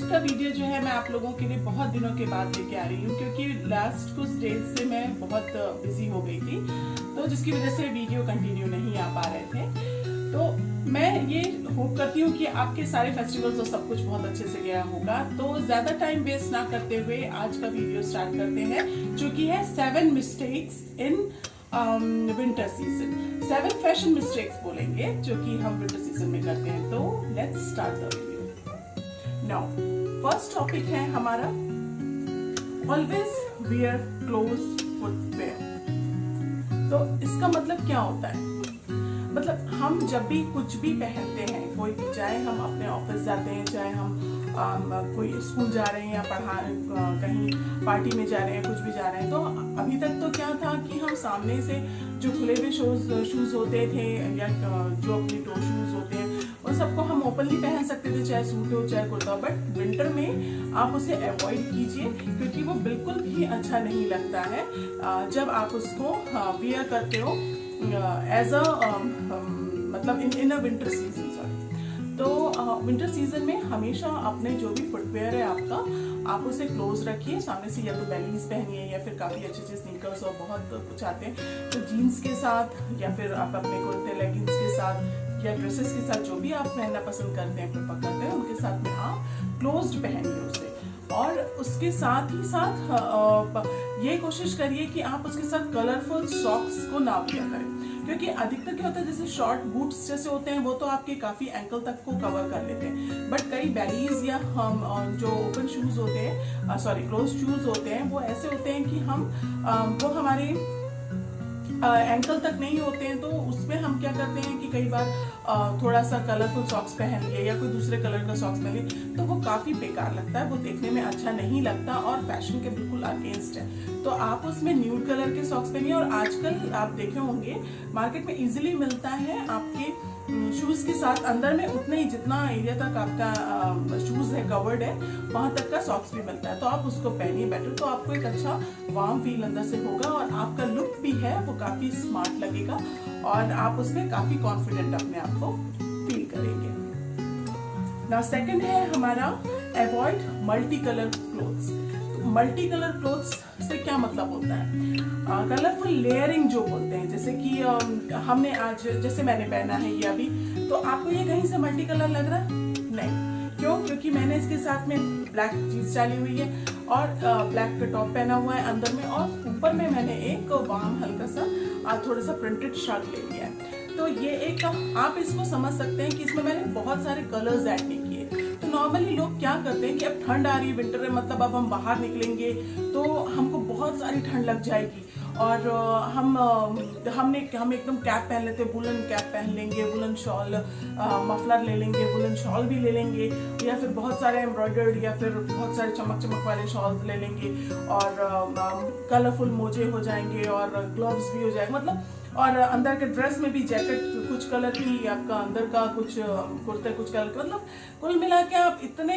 का वीडियो जो है मैं आप लोगों के लिए बहुत दिनों के बाद लेके आ रही हूँ, क्योंकि लास्ट कुछ डेज से मैं बहुत बिजी हो गई थी, तो जिसकी वजह से वीडियो कंटिन्यू नहीं आ पा रहे थे। तो मैं ये होप करती हूँ कि आपके सारे फेस्टिवल्स और सब कुछ बहुत अच्छे से गया होगा। तो ज्यादा टाइम वेस्ट ना करते हुए आज का वीडियो स्टार्ट करते हैं, जो कि है 7 mistakes in winter season. 7 fashion mistakes बोलेंगे जो कि हम विंटर सीजन में करते हैं। तो let's start the video now. First topic है हमारा ऑलवेज वियर क्लोज्ड फुटवेयर। तो इसका मतलब क्या होता है? मतलब हम जब भी कुछ भी पहनते हैं, कोई भी, चाहे हम अपने ऑफिस जाते हैं, चाहे हम कोई स्कूल जा रहे हैं या कहीं पार्टी में जा रहे हैं, कुछ भी जा रहे हैं, तो अभी तक तो क्या था कि हम सामने से जो खुले हुए शूज होते थे या जो अपने टो शूज होते हैं उन सबको हम ओपनली पहन सकते थे, चाहे सूट हो चाहे कुर्ता। बट विंटर में आप उसे अवॉइड कीजिए, क्योंकि वो बिल्कुल भी अच्छा नहीं लगता है जब आप उसको वियर करते हो एज अ मतलब इन अ विंटर सीजन। तो विंटर सीजन में हमेशा अपने जो भी फुटवेयर है आपका, आप उसे क्लोज रखिए सामने से, या तो बेलीज पहनिए या फिर काफी अच्छे अच्छे स्नीकर्स और बहुत कुछ आते हैं तो जीन्स के साथ, या फिर आप अपने कुर्ते लेगिंग्स के साथ या ड्रेसेस के साथ, जो भी आप पहनना पसंद करते हैं, प्रेफर करते हैं, उनके साथ में आप क्लोज्ड पहनिए उसे। और उसके साथ ही साथ ये कोशिश करिए कि आप उसके साथ कलरफुल सॉक्स को ना वियर करें, क्योंकि अधिकतर क्या होता है, जैसे शॉर्ट बूट्स जैसे होते हैं वो तो आपके काफी एंकल तक को कवर कर लेते हैं, बट कई बैलीज या हम जो ओपन शूज होते हैं, क्लोज शूज होते हैं, वो ऐसे होते हैं कि हम वो हमारे एंकल तक नहीं होते हैं। तो उसमें हम क्या करते हैं कि कई बार थोड़ा सा कलरफुल सॉक्स पहन लिए या कोई दूसरे कलर का सॉक्स पहन लिए, तो वो काफी बेकार लगता है, वो देखने में अच्छा नहीं लगता और फैशन के बिल्कुल अगेंस्ट है। तो आप उसमें न्यूड कलर के सॉक्स पहनिए। और आजकल आप देखे होंगे मार्केट में इजीली मिलता है आपके शूज के साथ अंदर में उतने ही जितना एरिया तक आपका शूज है कवर्ड है, वहां तक का सॉक्स भी मिलता है, तो आप उसको पहनिए बेटर। तो आपको एक अच्छा वार्म फील अंदर से होगा और आपका लुक भी है वो काफी स्मार्ट लगेगा और आप उसमें काफी कॉन्फिडेंट अपने आप को फील करेंगे। नाउ सेकंड है हमारा avoid multi colour clothes. Multi colour clothes से क्या मतलब होता है? कलरफुल लेयरिंग जो बोलते हैं, जैसे कि हमने आज, जैसे मैंने पहना है ये अभी, तो आपको ये कहीं से मल्टी कलर लग रहा है? नहीं। क्यों? क्योंकि मैंने इसके साथ में ब्लैक जीन्स डाली हुई है और ब्लैक का टॉप पहना हुआ है अंदर में, और ऊपर में मैंने एक वार्म हल्का सा थोड़ा सा प्रिंटेड शर्ट ले लिया है। तो ये एक, आप इसको समझ सकते हैं कि इसमें मैंने बहुत सारे कलर्स ऐड नहीं किए। तो नॉर्मली लोग क्या करते हैं कि अब ठंड आ रही है, विंटर में, मतलब अब हम बाहर निकलेंगे तो हमको बहुत सारी ठंड लग जाएगी और हम एकदम कैप पहन लेते हैं, वुलन कैप पहन लेंगे, वुलन शॉल, मफलर ले लेंगे, वुलन शॉल भी ले लेंगे, या फिर बहुत सारे एम्ब्रॉयडर्ड या फिर बहुत सारे चमक चमक वाले शॉल्स ले लेंगे और कलरफुल मोजे हो जाएंगे और ग्लव्स भी हो जाएंगे, मतलब और अंदर के ड्रेस में भी जैकेट कुछ कलर की, आपका अंदर का कुछ कुर्ते कुछ कलर के, मतलब कुल मिला के आप इतने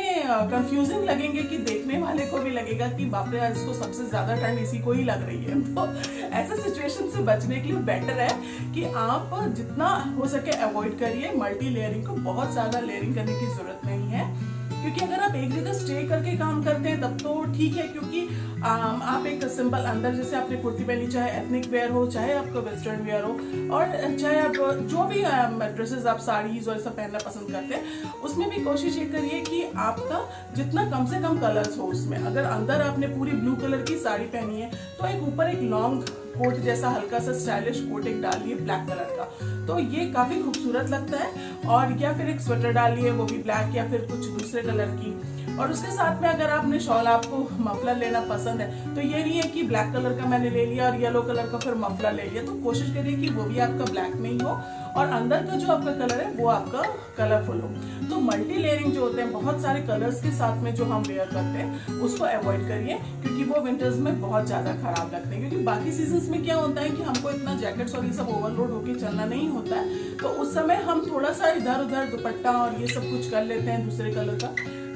कंफ्यूजिंग लगेंगे कि देखने वाले को भी लगेगा कि बाप रे, इसको सबसे ज्यादा ठंड इसी को ही लग रही है। तो ऐसे सिचुएशन से बचने के लिए बेटर है कि आप जितना हो सके अवॉइड करिए मल्टी लेयरिंग को। बहुत ज्यादा लेयरिंग करने की जरूरत नहीं है, क्योंकि अगर आप एक जगह स्टे करके काम करते हैं तब तो ठीक है, क्योंकि आप एक सिंपल अंदर, जैसे आपने कुर्ती पहनी, चाहे एथनिक वेयर हो, चाहे आपका वेस्टर्न वेयर हो, और चाहे आप जो भी ड्रेसेस, आप साड़ीज और सब पहनना पसंद करते हैं, उसमें भी कोशिश ये करिए कि आपका जितना कम से कम कलर्स हो उसमें। अगर अंदर आपने पूरी ब्लू कलर की साड़ी पहनी है तो एक ऊपर एक लॉन्ग कोट जैसा हल्का सा स्टाइलिश कोट एक डालिए ब्लैक कलर का, तो ये काफी खूबसूरत लगता है। और या फिर एक स्वेटर डालिए, वो भी ब्लैक या फिर कुछ दूसरे कलर की। और उसके साथ में अगर आपने शॉल, आपको मफलर लेना पसंद है, तो ये नहीं है कि ब्लैक कलर का मैंने ले लिया और येलो कलर का फिर मफलर ले लिया। तो कोशिश करिए कि वो भी आपका ब्लैक में ही हो और अंदर का जो आपका कलर है वो आपका कलरफुल हो। तो मल्टी लेयरिंग जो होते हैं, बहुत सारे कलर्स के साथ में जो हम वेयर करते हैं, उसको अवॉइड करिए, क्योंकि वो विंटर्स में बहुत ज्यादा खराब लगते हैं। क्योंकि बाकी सीजन्स में क्या होता है कि हमको इतना जैकेट्स और ये सब ओवरलोड होके चलना नहीं होता है, तो उस समय हम थोड़ा सा इधर उधर दुपट्टा और ये सब कुछ कर लेते हैं दूसरे कलर का,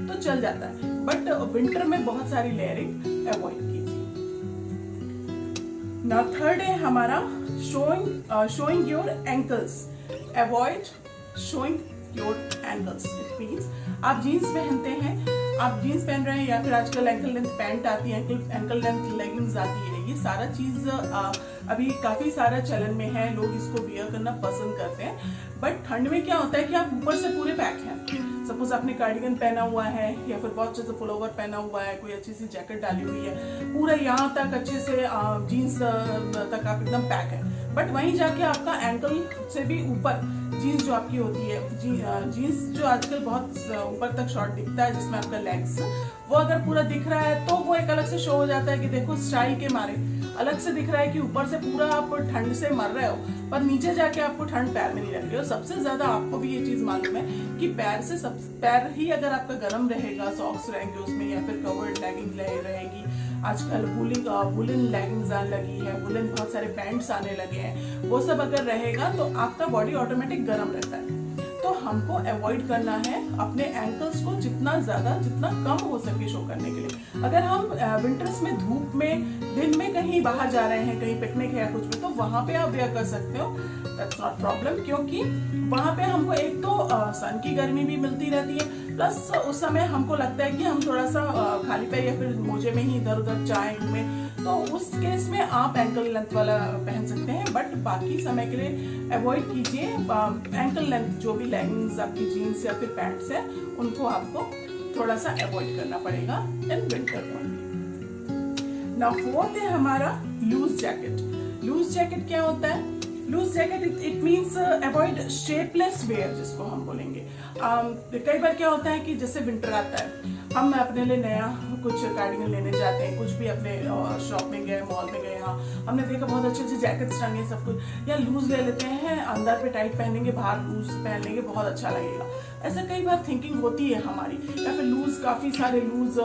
तो चल जाता है। बट विंटर में बहुत सारी लेयरिंग अवॉइड कीजिए। नाउ थर्ड है हमारा showing your ankles. Avoid showing your ankles. It means आप जीन्स पहनते हैं आप जीन्स पहन रहे हैं या फिर आजकल एंकल लेंथ पैंट आती है, एंकल लेंथ लेगिंग्स आती है, ये सारा चीज अभी काफी सारा चलन में है, लोग इसको वियर करना पसंद करते हैं। बट ठंड में क्या होता है कि आप ऊपर से पूरे पैक हैं, सपोज आपने कार्डिगन पहना हुआ है या फिर बहुत अच्छे से पुलोवर पहना हुआ है, कोई अच्छी सी जैकेट डाली हुई है, पूरा यहाँ तक अच्छे से जीन्स तक आप एकदम पैक है। बट वहीं जाके आपका एंकल से भी ऊपर जीन्स जो आपकी होती है, जीन्स जो आजकल बहुत ऊपर तक शॉर्ट दिखता है जिसमें आपका लेग्स वो अगर पूरा दिख रहा है तो वो एक अलग से शो हो जाता है कि देखो स्टाइल के मारे अलग से दिख रहा है कि ऊपर से पूरा आप ठंड से मर रहे हो पर नीचे जाके आपको ठंड पैर में नहीं लग रही। और सबसे ज्यादा आपको भी ये चीज मालूम है कि पैर ही अगर आपका गर्म रहेगा, सॉक्स रहेंगे उसमें या फिर कवर्ड लेगिंग रहेगी, आजकल वुलन लेगिंग्स आने लगी है, वुलन बहुत सारे पैंट्स आने लगे हैं, वो सब अगर रहेगा तो आपका बॉडी ऑटोमेटिक गर्म रहता है। तो हमको अवॉइड करना है अपने एंकल्स को जितना कम हो सके शो करने के लिए। अगर हम विंटर्स में धूप में दिन में कहीं बाहर जा रहे हैं, कहीं पिकनिक है या कुछ भी, तो वहां पे आप वेयर कर सकते हो, दैट्स नॉट प्रॉब्लम, क्योंकि वहां पे हमको एक तो सन की गर्मी भी मिलती रहती है, प्लस उस समय हमको लगता है कि हम थोड़ा सा खाली पैर या फिर मोजे में ही इधर उधर जाएं घूमें, तो उस केस में आप एंकल लेंथ वाला पहन सकते हैं। बट बाकी समय के लिए अवॉइड कीजिए एंकल लेंथ जो भी लेगिंग्स आपकी जीन्स या फिर पैंट्स है उनको आपको थोड़ा सा अवॉइड करना पड़ेगा in winter only. Now fourth है हमारा लूज जैकेट। लूज जैकेट क्या होता है? Loose jacket it means avoid shapeless wear जिसको हम बोलेंगे। कई बार क्या होता है कि जैसे विंटर आता है, हम अपने लिए नया कुछ कार्डिगन लेने जाते हैं, कुछ भी अपने शॉप में गए, मॉल में गए, हाँ हमने देखा बहुत अच्छे अच्छे जैकेट्स टंगे सब कुछ, या लूज ले लेते हैं, अंदर पे टाइट पहनेंगे, बाहर लूज पहन लेंगे, बहुत अच्छा लगेगा। ऐसा कई बार थिंकिंग होती है हमारी, या फिर लूज काफी सारे लूज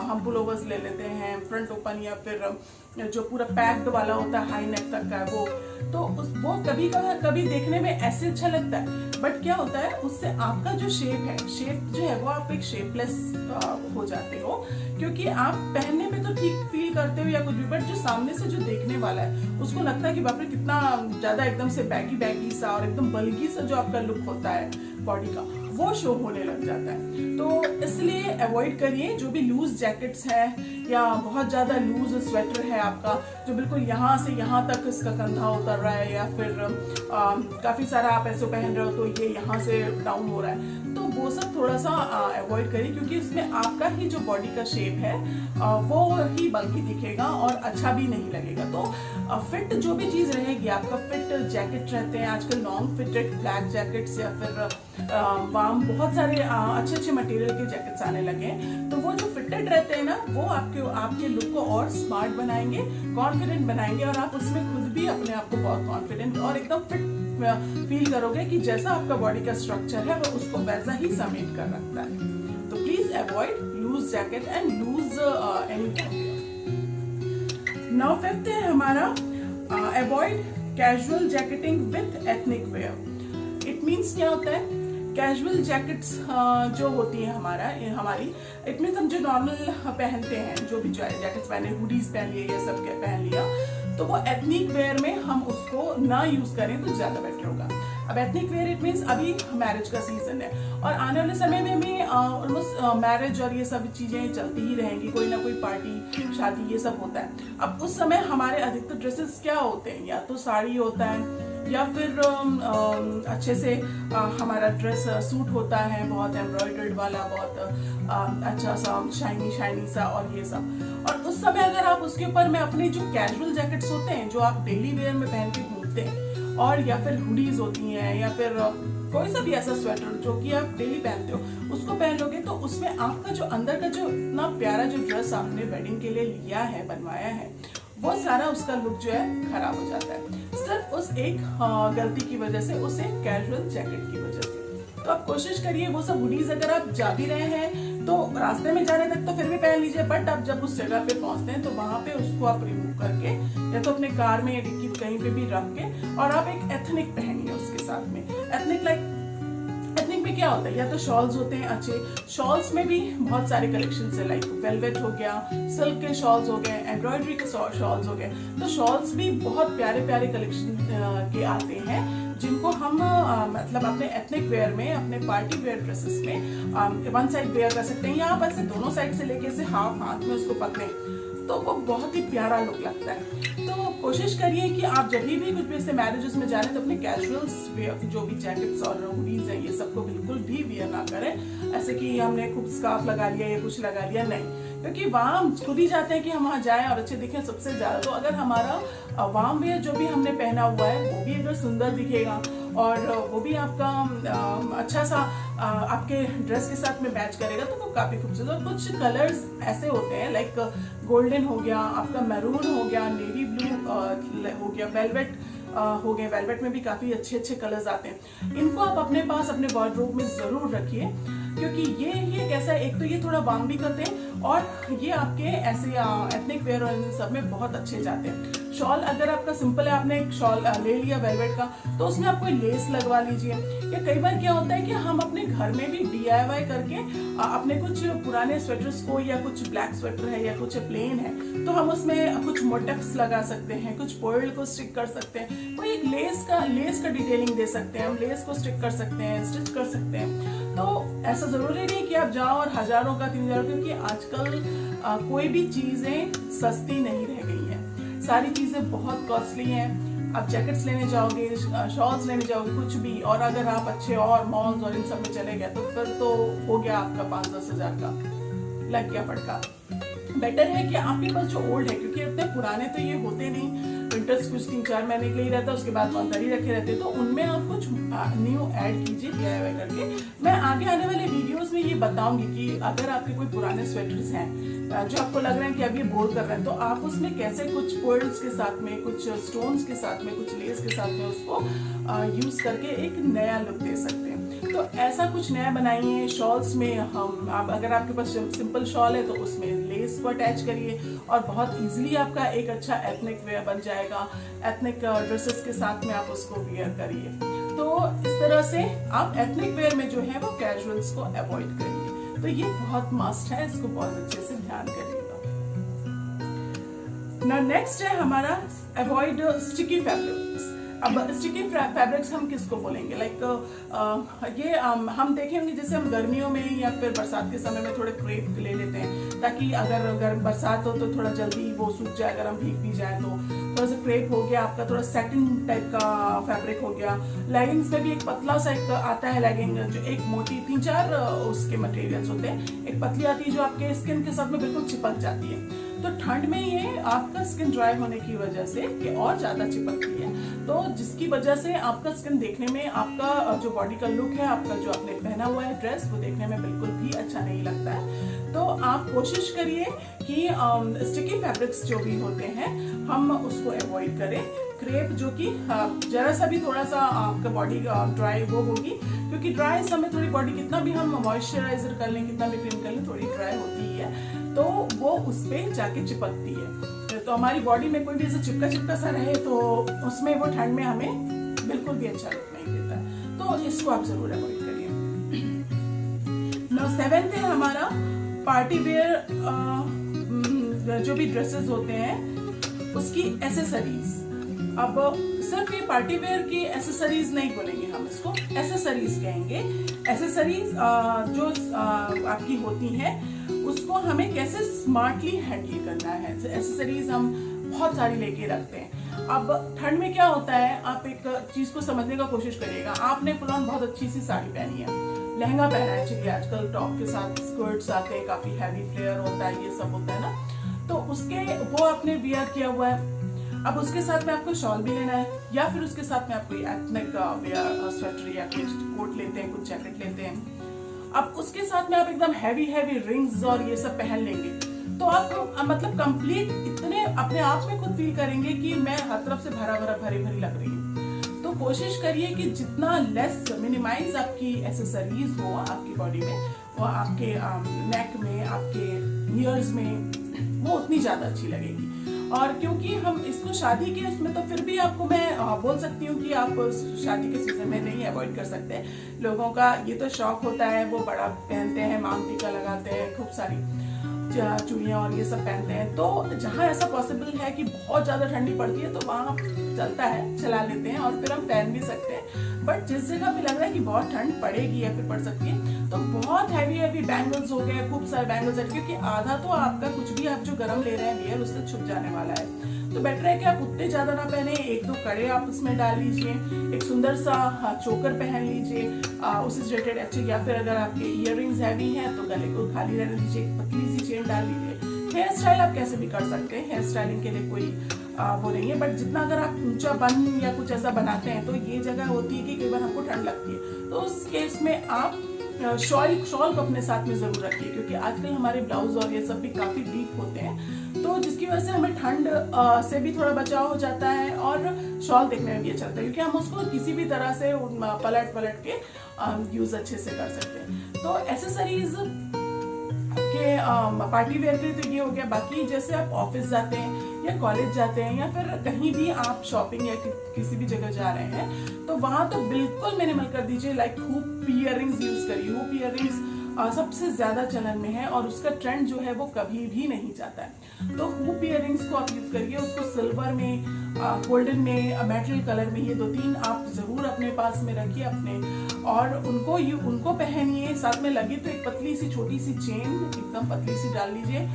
हम पुलोवर्स ले लेते हैं फ्रंट ओपन, या फिर जो पूरा पैक्ड वाला होता है हाई नेक तक का वो कभी देखने में ऐसे अच्छा लगता है, बट क्या होता है उससे आपका जो शेप जो है वो आप एक शेपलेस हो जाते हो, क्योंकि आप पहनने में तो ठीक फील करते हो या कुछ भी, बट जो सामने से जो देखने वाला है उसको लगता है कि बाप रे कितना ज्यादा एकदम से बैगी सा और एकदम बल्कि सा जो आपका लुक होता है बॉडी का वो शो होने लग जाता है। तो इसलिए अवॉइड करिए जो भी लूज जैकेट्स है या बहुत ज्यादा लूज स्वेटर है आपका, जो बिल्कुल यहाँ से यहाँ तक इसका कंधा उतर रहा है, या फिर काफी सारा आप ऐसे पहन रहे हो तो ये यहाँ से डाउन हो रहा है, तो वो सब थोड़ा सा अवॉइड करिए, क्योंकि इसमें आपका ही जो बॉडी का शेप है वो ही बल्कि दिखेगा और अच्छा भी नहीं लगेगा। तो फिट जो भी चीज रहेगी, आपका फिट जैकेट रहते हैं आजकल, नॉन फिटेड ब्लैक जैकेट्स या फिर वार्म, बहुत सारे अच्छे अच्छे मटेरियल के जैकेट्स आने लगे हैं, तो वो जो फिटेड रहते हैं ना वो आपके लुक को और स्मार्ट बनाएंगे, कॉन्फिडेंट बनाएंगे, और आप उसमें खुद भी अपने आप को बहुत कॉन्फिडेंट और एकदम फिट फील करोगे कि जैसा आपका बॉडी का स्ट्रक्चर है वो उसको वैसा ही समेट कर रखता है। तो please avoid loose jacket and loose any. Now fifth है हमारा avoid casual jacketing with ethnic wear. It means क्या होता है? कैजुअल जैकेट्स जो होती है हमारी इट मीन्स हम जो नॉर्मल पहनते हैं, जो भी जैकेट्स पहने, हुडीज पहन लिए, ये सब पहन लिया, तो वो एथनिक वेयर में हम उसको ना यूज करें तो ज्यादा बेटर होगा। अब एथनिक वेयर इट मीन्स अभी मैरिज का सीजन है और आने वाले समय में भी ऑलमोस्ट मैरिज और ये सब चीजें चलती ही रहेंगी, कोई ना कोई पार्टी शादी ये सब होता है। अब उस समय हमारे अधिकतर ड्रेसेस क्या होते हैं, या तो साड़ी होता है या फिर अच्छे से हमारा ड्रेस सूट होता है, बहुत एम्ब्रॉयडर्ड वाला, बहुत अच्छा सा शाइनी सा और ये सब। और उस समय अगर आप उसके ऊपर में अपने जो कैजुअल जैकेट्स होते हैं जो आप डेली वेयर में पहन के घूमते हैं, और या फिर हुडीज होती हैं, या फिर कोई सा भी ऐसा स्वेटर जो कि आप डेली पहनते हो उसको पहन लोगे, तो उसमें आपका जो अंदर का जो इतना प्यारा जो ड्रेस आपने वेडिंग के लिए लिया है, बनवाया है, वो सारा उसका लुक जो है खराब हो जाता है, सिर्फ उस एक गलती की वजह से, उस एक कैजुअल जैकेट की वजह से। तो आप कोशिश करिए वो सब हुडीज अगर आप जा भी रहे हैं तो रास्ते में जाने तक तो फिर भी पहन लीजिए, बट आप जब उस जगह पे पहुंचते हैं तो वहां पे उसको आप रिमूव करके या तो अपने कार में या डिक्की कहीं पे भी रख के और आप एक एथनिक पहनिए उसके साथ में। एथनिक में क्या होता है, या तो शॉल्स होते हैं अच्छे, शॉल्स में भी बहुत सारे कलेक्शन है, लाइक वेलवेट हो गया, सिल्क के शॉल्स हो गए, एम्ब्रॉयडरी के शॉल्स हो गए, तो शॉल्स भी बहुत प्यारे प्यारे कलेक्शन के आते हैं जिनको हम मतलब अपने एथनिक वेयर में, अपने पार्टी वेयर ड्रेसेस में वन साइड वेयर कर सकते हैं, या आप ऐसे दोनों साइड से लेके ऐसे हाफ हाथ में उसको पकड़ें तो वो बहुत ही प्यारा लुक लगता है। तो कोशिश करिए कि आप जब भी कुछ भी ऐसे मैरिजेस में जा रहे हैं तो अपने कैजुअल्स वेयर, जो भी जैकेट्स और हुडीज हैं, ये सबको बिल्कुल भी वेयर ना करें ऐसे कि हमने खूब स्कार्फ लगा लिया या कुछ लगा लिया, नहीं, क्योंकि वहाँ हम खुद ही चाहते हैं कि हम वहाँ जाएं और अच्छे दिखें सबसे ज्यादा। तो अगर हमारा वार्म वेयर जो भी हमने पहना हुआ है वो भी अगर सुंदर दिखेगा और वो भी आपका अच्छा सा आपके ड्रेस के साथ में मैच करेगा तो वो काफी खूबसूरत। कुछ कलर्स ऐसे होते हैं लाइक गोल्डन हो गया, आपका मैरून हो गया, नेवी ब्लू हो गया, वेलवेट हो गए, वेलवेट में भी काफी अच्छे अच्छे कलर्स आते हैं। इनको आप अपने पास अपने वार्डरोब में जरूर रखिए, क्योंकि ये कैसा है, एक तो ये थोड़ा वार्म भी करते हैं और ये आपके ऐसे एथनिक वेयर और इन सब में बहुत अच्छे जाते हैं। शॉल अगर आपका सिंपल है, आपने एक शॉल ले लिया वेलवेट का, तो उसमें आप कोई लेस लगवा लीजिए। या कई बार क्या होता है कि हम अपने घर में भी DIY करके अपने कुछ पुराने स्वेटर्स को, या कुछ ब्लैक स्वेटर है या कुछ प्लेन है, तो हम उसमें कुछ मोटिव्स लगा सकते हैं, कुछ पर्ल को स्टिक कर सकते हैं, कोई एक लेस का डिटेलिंग दे सकते हैं, हम लेस को स्टिक कर सकते हैं, स्टिच कर सकते हैं। तो ऐसा जरूरी नहीं कि आप जाओ और हजारों का 3000, क्योंकि आजकल कोई भी चीजें सस्ती नहीं रह गई हैं, सारी चीजें बहुत कॉस्टली हैं। आप जैकेट्स लेने जाओगे, शॉल्स लेने जाओगे, कुछ भी, और अगर आप अच्छे और मॉल्स और इन सब में चले गए तो फिर तो हो गया आपका 5-10 हजार का लग गया पड़का। बेटर है कि आपके पास जो ओल्ड है, क्योंकि इतने पुराने तो ये होते नहीं, विंटर्स कुछ 3-4 महीने के लिए रहता है, उसके बाद वो अंदर ही रखे रहते हैं, तो उनमें आप कुछ न्यू ऐड कीजिए DIY करके। मैं आगे आने वाले वीडियोस में ये बताऊंगी कि अगर आपके कोई पुराने स्वेटर्स हैं जो आपको लग रहा है कि अब ये बोर कर रहे हैं, तो आप उसमें कैसे कुछ पर्ल्स के साथ में, कुछ स्टोन्स के साथ में, कुछ लेस के साथ में उसको यूज करके एक नया लुक दे सकते हैं। तो ऐसा कुछ नया बनाइए। शॉल्स में हम अगर आपके पास सिंपल शॉल है तो उसमें लेस को अटैच करिए और बहुत इजीली आपका एक अच्छा एथनिक वेयर बन जाएगा। एथनिक ड्रेसेस के साथ में आप उसको वेयर करिए। तो इस तरह से आप एथनिक वेयर में जो है वो कैजुअल्स को अवॉइड करिए। तो ये बहुत मस्ट है, इसको बहुत अच्छे से ध्यान करिएगा। ना नेक्स्ट है हमारा अवॉइड स्टिकी फैब्रिक्स। अब स्टिकी फैब्रिक्स हम किसको बोलेंगे, लाइक ये हम देखेंगे जैसे हम गर्मियों में या फिर बरसात के समय में थोड़े क्रेप ले लेते हैं, ताकि अगर बरसात हो तो थोड़ा जल्दी वो सूख जाए, अगर हम भीग भी जाए तो थोड़ा सा क्रेप हो गया, आपका थोड़ा सैटिन टाइप का फैब्रिक हो गया। लेगिंग्स में भी एक पतला सा एक आता है लेगिंग, जो एक मोटी 3-4 उसके मटेरियल्स होते हैं, एक पतली आती है जो आपके स्किन के साथ में बिल्कुल चिपक जाती है। तो ठंड में ये आपका स्किन ड्राई होने की वजह से ये और ज्यादा चिपकती है, तो जिसकी वजह से आपका स्किन देखने में, आपका जो बॉडी का लुक है, आपका जो आपने पहना हुआ है ड्रेस, वो देखने में बिल्कुल भी अच्छा नहीं लगता है। तो आप कोशिश करिए कि स्टिकी फैब्रिक्स जो भी होते हैं हम उसको अवॉइड करें। क्रेप जो कि जरा सा भी थोड़ा सा आपका बॉडी ड्राई वो होगी, क्योंकि ड्राई समय थोड़ी बॉडी कितना भी हम मॉइस्चराइजर कर लें, कितना भी क्लीन कर लें, थोड़ी ड्राई होती ही है, तो वो उस पे जाके चिपकती है। तो हमारी बॉडी में कोई भी ऐसा चिपका सा रहे तो उसमें वो ठंड में हमें बिल्कुल भी अच्छा लुक नहीं देता है। तो इसको आप जरूर अवॉइड करिए। नाउ 7th है हमारा पार्टी वेयर जो भी ड्रेसेस होते हैं उसकी एसेसरीज। अब सिर्फ ये पार्टी वेयर की एसेसरीज नहीं बोलेंगे, हम इसको एसेसरीज कहेंगे। एसेसरीज जो आपकी होती हैं उसको हमें कैसे स्मार्टली हैंडल करना है। एसेसरीज हम बहुत सारी लेके रखते हैं। अब ठंड में क्या होता है, आप एक चीज को समझने का कोशिश करिएगा। आपने फुलान बहुत अच्छी सी साड़ी पहनी है, लहंगा पहना है, चलिए आजकल टॉप के साथ स्कर्ट्स आते हैं, काफी हैवी फ्लेयर होता है, ये सब होता है ना, तो उसके वो आपने वियर किया हुआ है। अब उसके साथ में आपको शॉल भी लेना है, या फिर उसके साथ में आप कोई एथनिक वेयर स्वेटर या कुछ कोट लेते हैं, कुछ जैकेट लेते हैं। अब उसके साथ में आप एकदम हैवी रिंग्स और ये सब पहन लेंगे, तो आप मतलब कंप्लीट इतने अपने आप में खुद फील करेंगे कि मैं हर तरफ से भरी भरी लग रही हूँ। तो कोशिश करिए कि जितना लेस मिनिमाइज आपकी एसेसरीज हो आपकी बॉडी में, वो आपके नेक में, आपके ईयर्स में, वो उतनी ज्यादा अच्छी लगेगी। और क्योंकि हम इसको शादी के उसमें, तो फिर भी आपको मैं बोल सकती हूँ कि आप शादी के सीजन में नहीं अवॉइड कर सकते। लोगों का ये तो शौक होता है, वो बड़ा पहनते हैं, मांग टीका लगाते हैं खूब सारी, चूड़ियाँ और ये सब पहनते हैं। तो जहाँ ऐसा पॉसिबल है कि बहुत ज़्यादा ठंडी पड़ती है तो वहाँ चलता है, चला लेते हैं और फिर हम पहन भी सकते हैं। बट जिस जगह पे लग रहा है कि बहुत ठंड पड़ेगी या फिर पड़ सकती है, तो बहुत हैवी बैंगल्स हो गए, खूब सारे बैंगल्स है, क्योंकि आधा तो आपका कुछ भी आप जो गर्म ले रहे हैं वियर उससे छुप जाने वाला है। तो बेटर है कि आप उतने ज्यादा ना पहने, 1-2 कड़े आप उसमें डाल लीजिए, एक सुंदर सा चोकर पहन लीजिए उससे रिलेटेड अच्छे, या फिर अगर आपके इयररिंग्स हैवी हैं तो गले को खाली रहने दीजिए, एक पतली सी चेन डाल लीजिए। हेयर स्टाइल आप कैसे भी कर सकते हैं, हेयर स्टाइलिंग के लिए कोई वो नहीं है, बट जितना अगर आप ऊंचा बन या कुछ ऐसा बनाते हैं तो ये जगह होती है कि कई बार हमको ठंड लगती है, तो उस केस में आप शॉल को अपने साथ में जरूर रखिए, क्योंकि आजकल हमारे ब्लाउज और ये सब भी काफी डीप होते हैं, तो जिसकी वजह से हमें ठंड से भी थोड़ा बचाव हो जाता है और शॉल देखने में भी अच्छा लगता है, क्योंकि हम उसको किसी भी तरह से पलट के यूज अच्छे से कर सकते हैं। तो एसेसरीज के पार्टी वेयर के लिए तो ये हो गया। बाकी जैसे आप ऑफिस जाते हैं या कॉलेज जाते हैं या फिर कहीं भी आप शॉपिंग या किसी भी जगह जा रहे हैं, तो वहां तो बिल्कुल मिनिमल कर दीजिए। लाइक हुप इयररिंग्स यूज करिए। हुप इयररिंग्स सबसे ज्यादा चलन में है और उसका ट्रेंड जो है वो कभी भी नहीं जाता है। तो हुप इयररिंग्स को आप यूज करिए, उसको सिल्वर में, गोल्डन में, मेटल कलर में, ये 2-3 आप जरूर अपने पास में रखिए अपने, और उनको पहनिए। साथ में लगे तो एक पतली सी छोटी सी चेन एकदम पतली सी डाल लीजिए।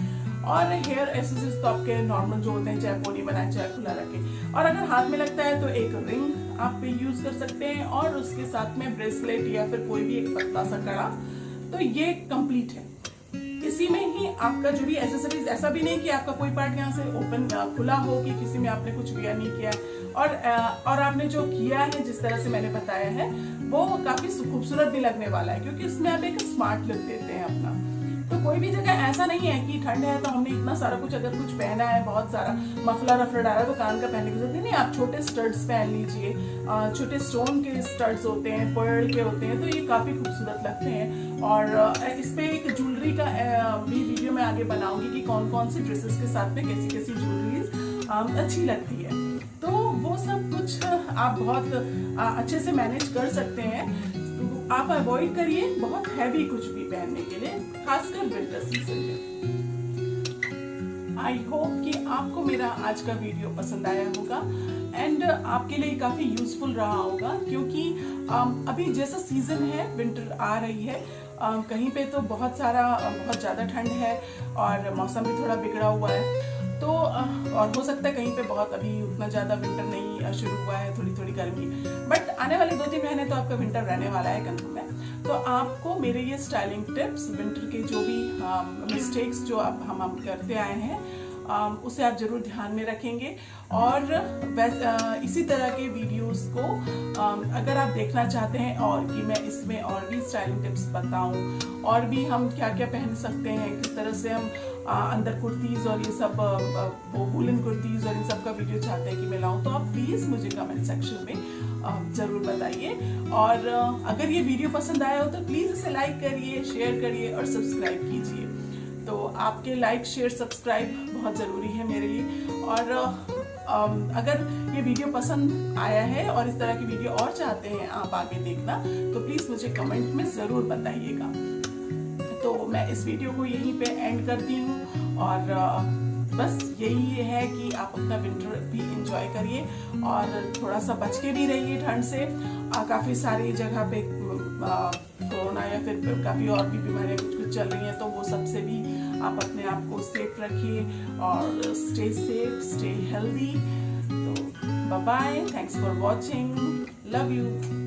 और हेयर एक्सेसरीज तो आपके नॉर्मल जो होते हैं, चाहे पोनी बनाए चाहे खुला रखें, और अगर हाथ में लगता है तो एक रिंग आप यूज कर सकते हैं और उसके साथ में ब्रेसलेट या फिर कोई भी एक पतला सा कड़ा, तो ये कंप्लीट है। इसी में ही आपका जो भी एक्सेसरीज, ऐसा भी नहीं कि आपका कोई पार्ट यहाँ से ओपन खुला हो कि किसी में आपने कुछ वियर नहीं किया, और आपने जो किया है जिस तरह से मैंने बताया है वो काफी खूबसूरत भी लगने वाला है, क्योंकि इसमें आप एक स्मार्ट लुक देते हैं अपना। तो कोई भी जगह ऐसा नहीं है कि ठंड है तो हमने इतना सारा कुछ, अगर कुछ पहना है बहुत सारा मफलर रफलर डाला तो कान का पहनने की जरूरत नहीं। आप छोटे स्टड्स पहन लीजिए, छोटे स्टोन के स्टड्स होते हैं, पर्ल के होते हैं, तो ये काफी खूबसूरत लगते हैं। और इस पे एक ज्वेलरी का भी वीडियो मैं आगे बनाऊंगी कि कौन कौन सी ड्रेसेस के साथ में कैसी कैसी ज्वेलरीज अच्छी लगती है। तो वो सब कुछ आप बहुत अच्छे से मैनेज कर सकते हैं। आप अवॉइड करिए बहुत हैवी कुछ भी पहनने के लिए, खासकर विंटर सीजन में। आई होप कि आपको मेरा आज का वीडियो पसंद आया होगा एंड आपके लिए काफी यूजफुल रहा होगा, क्योंकि अभी जैसा सीजन है, विंटर आ रही है, कहीं पे तो बहुत ज्यादा ठंड है और मौसम भी थोड़ा बिगड़ा हुआ है, तो और हो सकता है कहीं पे बहुत अभी उतना ज्यादा विंटर नहीं शुरू हुआ है, थोड़ी थोड़ी गर्मी, बट आने वाले 2-3 महीने तो आपका विंटर रहने वाला है कंफर्म है। तो आपको मेरे ये स्टाइलिंग टिप्स, विंटर के जो भी मिस्टेक्स जो हम करते आए हैं, उसे आप जरूर ध्यान में रखेंगे। और इसी तरह के वीडियोस को अगर आप देखना चाहते हैं और कि मैं इसमें और भी स्टाइलिंग टिप्स बताऊं, और भी हम क्या क्या पहन सकते हैं, किस तरह से हम अंदर कुर्तीज और ये सब वूलन कुर्तीज और इन सब का वीडियो चाहते हैं कि मैं लाऊं, तो आप प्लीज मुझे कमेंट सेक्शन में जरूर बताइए। और अगर ये वीडियो पसंद आया हो तो प्लीज इसे लाइक करिए, शेयर करिए और सब्सक्राइब कीजिए। तो आपके लाइक, शेयर, सब्सक्राइब बहुत ज़रूरी है मेरे लिए। और अगर ये वीडियो पसंद आया है और इस तरह की वीडियो और चाहते हैं आप आगे देखना, तो प्लीज़ मुझे कमेंट में ज़रूर बताइएगा। तो मैं इस वीडियो को यहीं पे एंड करती हूँ, और बस यही है कि आप अपना विंटर भी इंजॉय करिए और थोड़ा सा बच के भी रहिए ठंड से। काफ़ी सारी जगह पे कोरोना या फिर काफ़ी और भी बीमारियाँ कुछ चल रही हैं, तो वो सबसे भी आप अपने आप को सेफ रखिए और स्टे सेफ, स्टे हेल्दी। तो bye bye, thanks for watching, love you.